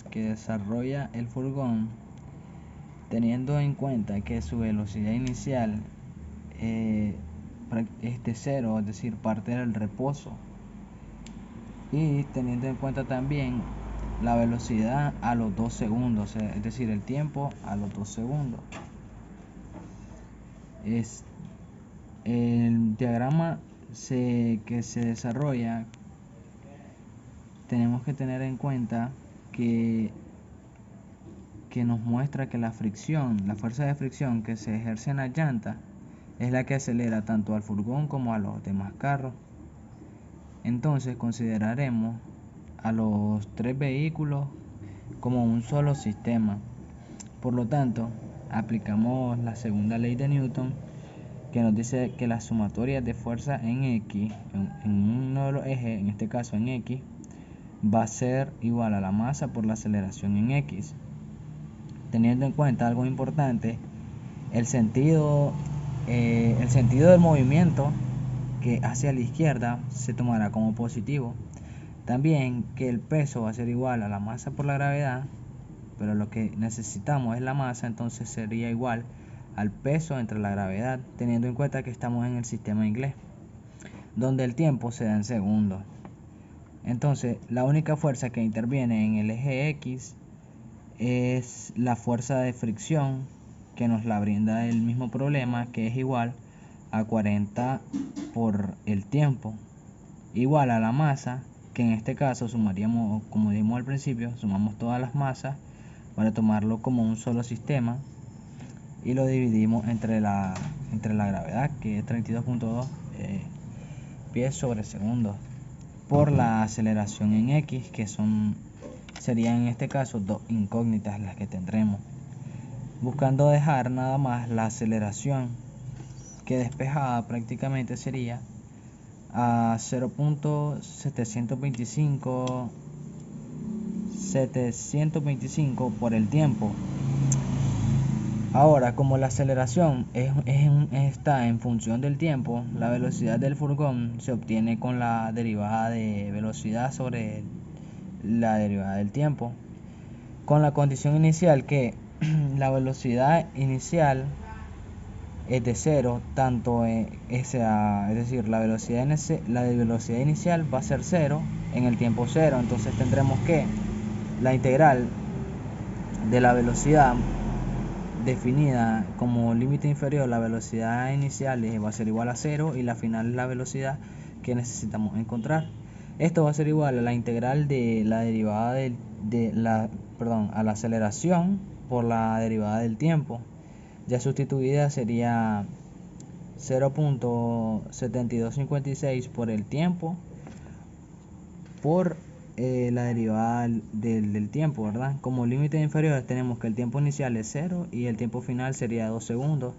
que desarrolla el furgón, teniendo en cuenta que su velocidad inicial es de cero, es decir, parte del reposo, y teniendo en cuenta también la velocidad a los 2 segundos, es decir, el tiempo a los 2 segundos. El diagrama que se desarrolla, tenemos que tener en cuenta que nos muestra que la fuerza de fricción que se ejerce en la llanta es la que acelera tanto al furgón como a los demás carros. Entonces consideraremos a los 3 vehículos como un solo sistema. Por lo tanto, aplicamos la segunda ley de Newton, que nos dice que la sumatoria de fuerza en X, en uno de los ejes, en este caso en X, va a ser igual a la masa por la aceleración en X. Teniendo en cuenta algo importante, el sentido del movimiento que hacia la izquierda se tomará como positivo. También que el peso va a ser igual a la masa por la gravedad, pero lo que necesitamos es la masa, entonces sería igual al peso entre la gravedad, teniendo en cuenta que estamos en el sistema inglés, donde el tiempo se da en segundos. Entonces, la única fuerza que interviene en el eje X es la fuerza de fricción, que nos la brinda el mismo problema, que es igual a 40 por el tiempo, igual a la masa, que en este caso sumaríamos, como dijimos al principio, sumamos todas las masas para tomarlo como un solo sistema y lo dividimos entre la gravedad, que es 32.2 pies sobre segundo, por la aceleración en X, que serían en este caso dos incógnitas las que tendremos, buscando dejar nada más la aceleración, que despejada prácticamente sería a 0.725 por el tiempo. Ahora, como la aceleración está en función del tiempo, la velocidad del furgón se obtiene con la derivada de velocidad sobre la derivada del tiempo, con la condición inicial que la velocidad inicial es de cero, es decir, la velocidad inicial va a ser cero en el tiempo cero. Entonces tendremos que la integral de la velocidad definida como límite inferior, la velocidad inicial va a ser igual a cero y la final es la velocidad que necesitamos encontrar. Esto va a ser igual a la integral de la derivada a la aceleración por la derivada del tiempo. Ya sustituida sería 0.7256 por el tiempo por la derivada del tiempo, ¿verdad? Como límite inferior tenemos que el tiempo inicial es 0 y el tiempo final sería 2 segundos.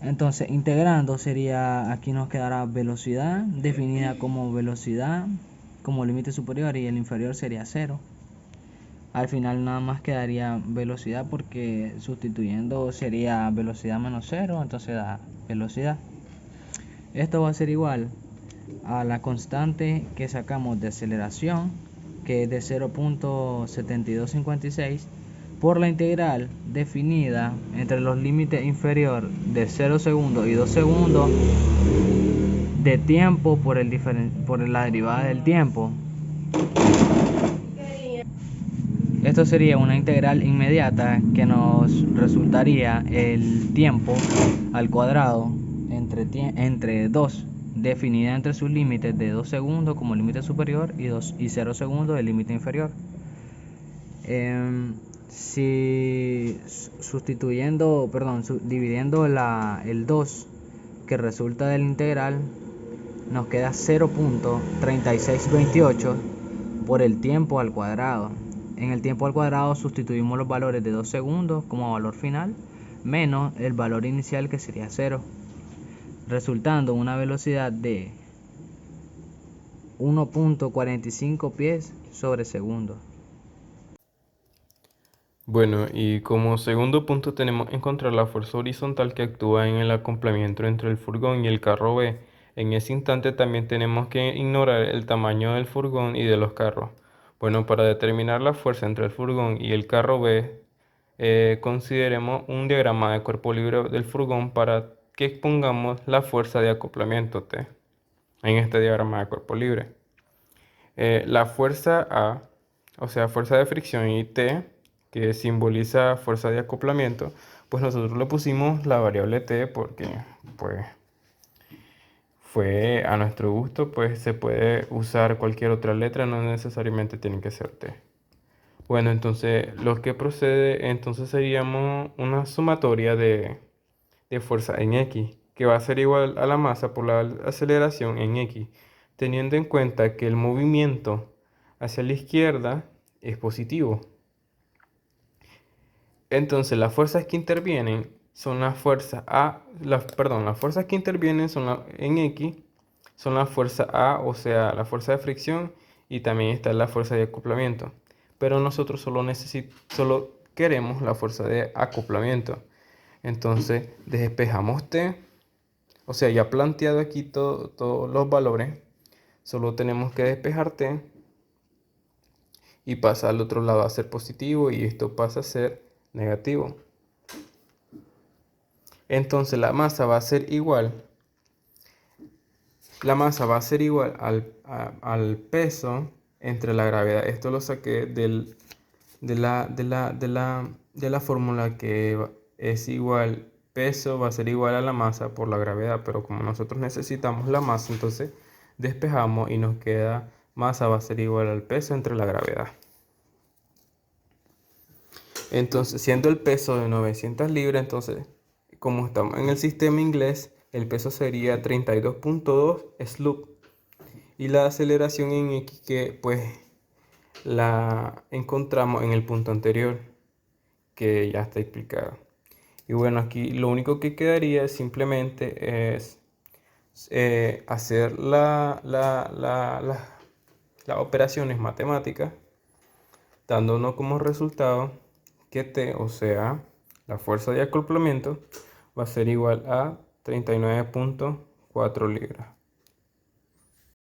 Entonces, integrando aquí nos quedará velocidad definida como velocidad como límite superior y el inferior sería 0. Al final nada más quedaría velocidad, porque sustituyendo sería velocidad menos 0, entonces da velocidad. Esto va a ser igual a la constante que sacamos de aceleración, que es de 0.7256, por la integral definida entre los límites inferior de 0 segundos y 2 segundos de tiempo por la derivada del tiempo. Esto sería una integral inmediata que nos resultaría el tiempo al cuadrado entre 2, definida entre sus límites de 2 segundos como límite superior y 0 segundos del límite inferior. Si dividiendo el 2 que resulta del integral, nos queda 0.3628 por el tiempo al cuadrado. En el tiempo al cuadrado sustituimos los valores de 2 segundos como valor final, menos el valor inicial, que sería 0, resultando una velocidad de 1.45 pies sobre segundo. Bueno, y como segundo punto tenemos que encontrar la fuerza horizontal que actúa en el acoplamiento entre el furgón y el carro B. En ese instante también tenemos que ignorar el tamaño del furgón y de los carros, Bueno, para determinar la fuerza entre el furgón y el carro B, consideremos un diagrama de cuerpo libre del furgón para que expongamos la fuerza de acoplamiento T en este diagrama de cuerpo libre. La fuerza A, o sea, fuerza de fricción, y T, que simboliza fuerza de acoplamiento, pues nosotros le pusimos la variable T porque, pues, fue a nuestro gusto, pues se puede usar cualquier otra letra, no necesariamente tiene que ser T. Bueno, entonces lo que procede, entonces seríamos una sumatoria de fuerza en X, que va a ser igual a la masa por la aceleración en X, teniendo en cuenta que el movimiento hacia la izquierda es positivo. Entonces las fuerzas que intervienen son las fuerzas las fuerzas que intervienen en X son la fuerza A, o sea, la fuerza de fricción, y también está la fuerza de acoplamiento. Pero nosotros solo queremos la fuerza de acoplamiento. Entonces despejamos T, o sea, ya planteado aquí todos los valores, solo tenemos que despejar T y pasa al otro lado a ser positivo y esto pasa a ser negativo. Entonces la masa va a ser igual. La masa va a ser igual al peso entre la gravedad. Esto lo saqué de la fórmula que es igual, peso va a ser igual a la masa por la gravedad. Pero como nosotros necesitamos la masa, entonces despejamos y nos queda masa va a ser igual al peso entre la gravedad. Entonces, siendo el peso de 900 libras, entonces, como estamos en el sistema inglés, el peso sería 32.2 sloop. Y la aceleración en X, que pues la encontramos en el punto anterior, que ya está explicado. Y bueno, aquí lo único que quedaría simplemente es hacer las operaciones matemáticas, dándonos como resultado que T, o sea, la fuerza de acoplamiento, va a ser igual a 39.4 libras.